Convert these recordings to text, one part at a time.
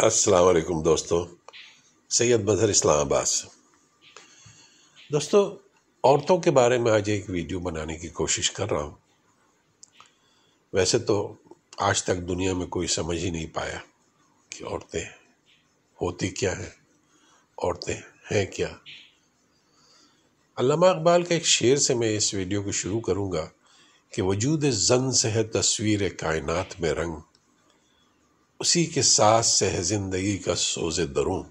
السلام علیکم دوستو، سید بظہر اسلام آباد سے۔ دوستو، عورتوں کے بارے میں آج ایک ویڈیو بنانے کی کوشش کر رہا ہوں۔ ویسے تو آج تک دنیا میں کوئی سمجھ ہی نہیں پایا کہ عورتیں ہوتی کیا ہیں، عورتیں ہیں کیا۔ علامہ اقبال کا ایک شعر سے میں اس ویڈیو کو شروع کروں گا کہ وجود زن سے ہے تصویر کائنات میں رنگ، اسی کے ساز سے ہے زندگی کا سوز دروں۔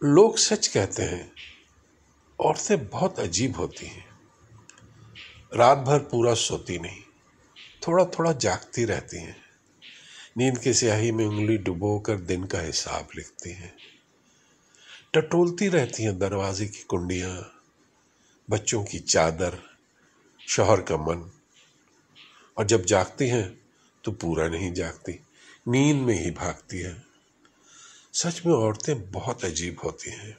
لوگ سچ کہتے ہیں عورتیں بہت عجیب ہوتی ہیں، رات بھر پورا سوتی نہیں، تھوڑا تھوڑا جاگتی رہتی ہیں، نیند کی سیاہی میں انگلی ڈبو کر دن کا حساب لکھتی ہیں، ٹٹولتی رہتی ہیں دروازے کی کنڈیاں، بچوں کی چادر، شوہر کا من، اور جب جاگتی ہیں تو پورا نہیں جاگتی، نیند میں ہی بھاگتی ہیں۔ سچ میں عورتیں بہت عجیب ہوتی ہیں،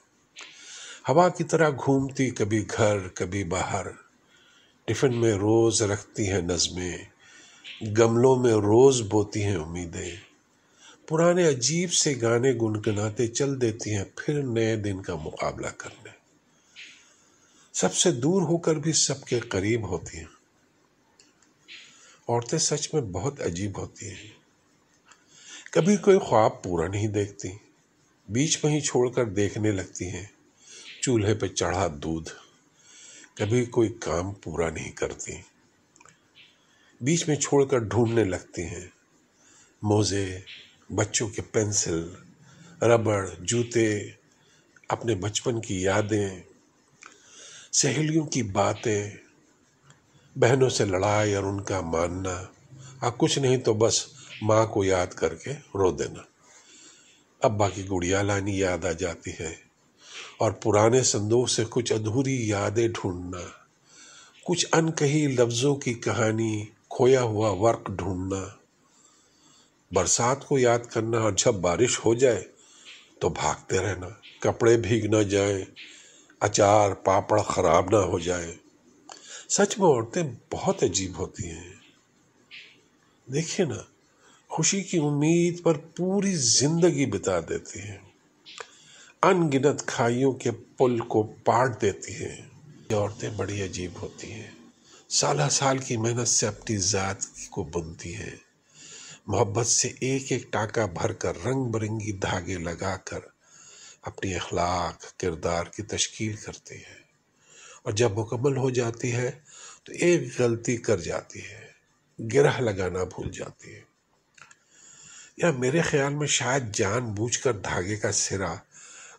ہوا کی طرح گھومتی، کبھی گھر کبھی باہر، ٹفن میں روز رکھتی ہیں نظمیں، گملوں میں روز بوتی ہیں امیدیں، پرانے عجیب سے گانے گنگناتے چل دیتی ہیں پھر نئے دن کا مقابلہ کرنے۔ سب سے دور ہو کر بھی سب کے قریب ہوتی ہیں۔ عورتیں سچ میں بہت عجیب ہوتی ہیں، کبھی کوئی خواب پورا نہیں دیکھتی، بیچ میں ہی چھوڑ کر دیکھنے لگتی ہیں چولہے پہ چڑھا دودھ، کبھی کوئی کام پورا نہیں کرتی، بیچ میں چھوڑ کر ڈھونڈنے لگتی ہیں موزے، بچوں کے پینسل، ربڑ، جوتے، اپنے بچپن کی یادیں، سہیلیوں کی باتیں، بہنوں سے لڑائی اور ان کا ماننا، کچھ نہیں تو بس ماں کو یاد کر کے رو دینا، ابا کی گڑیا لانی یاد آ جاتی ہے، اور پرانے صندوق سے کچھ ادھوری یادیں ڈھونڈنا، کچھ انکہی لفظوں کی کہانی، کھویا ہوا ورق ڈھونڈنا، برسات کو یاد کرنا، اور جب بارش ہو جائے تو بھاگتے رہنا، کپڑے بھیگ نہ جائیں، اچار پاپڑ خراب نہ ہو جائے۔ سچ میں عورتیں بہت عجیب ہوتی ہیں۔ دیکھیے نا، خوشی کی امید پر پوری زندگی بتا دیتی ہیں، ان گنت کھائیوں کے پل کو پاٹ دیتی ہیں۔ یہ عورتیں بڑی عجیب ہوتی ہیں، سالہ سال کی محنت سے اپنی ذات کو بنتی ہیں، محبت سے ایک ایک ٹانکا بھر کر رنگ برنگی دھاگے لگا کر اپنی اخلاق کردار کی تشکیل کرتی ہے، اور جب مکمل ہو جاتی ہے تو ایک غلطی کر جاتی ہے، گرہ لگانا بھول جاتی ہے، یا میرے خیال میں شاید جان بوجھ کر دھاگے کا سرا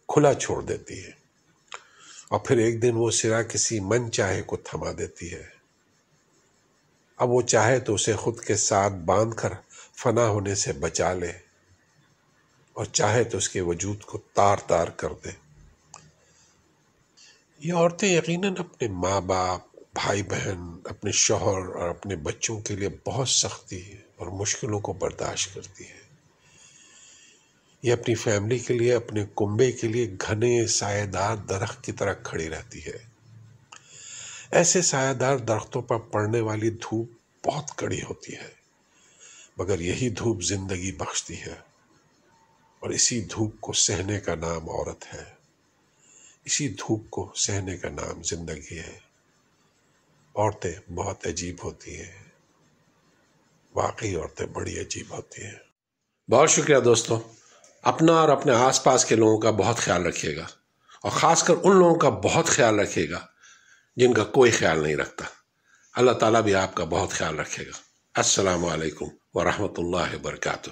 کھلا چھوڑ دیتی ہے، اور پھر ایک دن وہ سرا کسی من چاہے کو تھما دیتی ہے۔ اب وہ چاہے تو اسے خود کے ساتھ باندھ کر فنا ہونے سے بچا لے، اور چاہے تو اس کے وجود کو تار تار کر دے۔ یہ عورتیں یقیناً اپنے ماں باپ، بھائی بہن، اپنے شوہر اور اپنے بچوں کے لیے بہت سختی اور مشکلوں کو برداشت کرتی ہے۔ یہ اپنی فیملی کے لیے، اپنے کنبے کے لیے گھنے سایہ دار درخت کی طرح کھڑی رہتی ہے۔ ایسے سایہ دار درختوں پر پڑنے والی دھوپ بہت کڑی ہوتی ہے، مگر یہی دھوپ زندگی بخشتی ہے، اور اسی دھوپ کو سہنے کا نام عورت ہے، اسی دھوپ کو سہنے کا نام زندگی ہے۔ عورتیں بہت عجیب ہوتی ہیں، واقعی عورتیں بڑی عجیب ہوتی ہیں۔ بہت شکریہ دوستو، اپنا اور اپنے آس پاس کے لوگوں کا بہت خیال رکھیے گا، اور خاص کر ان لوگوں کا بہت خیال رکھیے گا جن کا کوئی خیال نہیں رکھتا۔ اللہ تعالیٰ بھی آپ کا بہت خیال رکھے گا۔ السلام علیکم ورحمۃ اللہ وبرکاتہ۔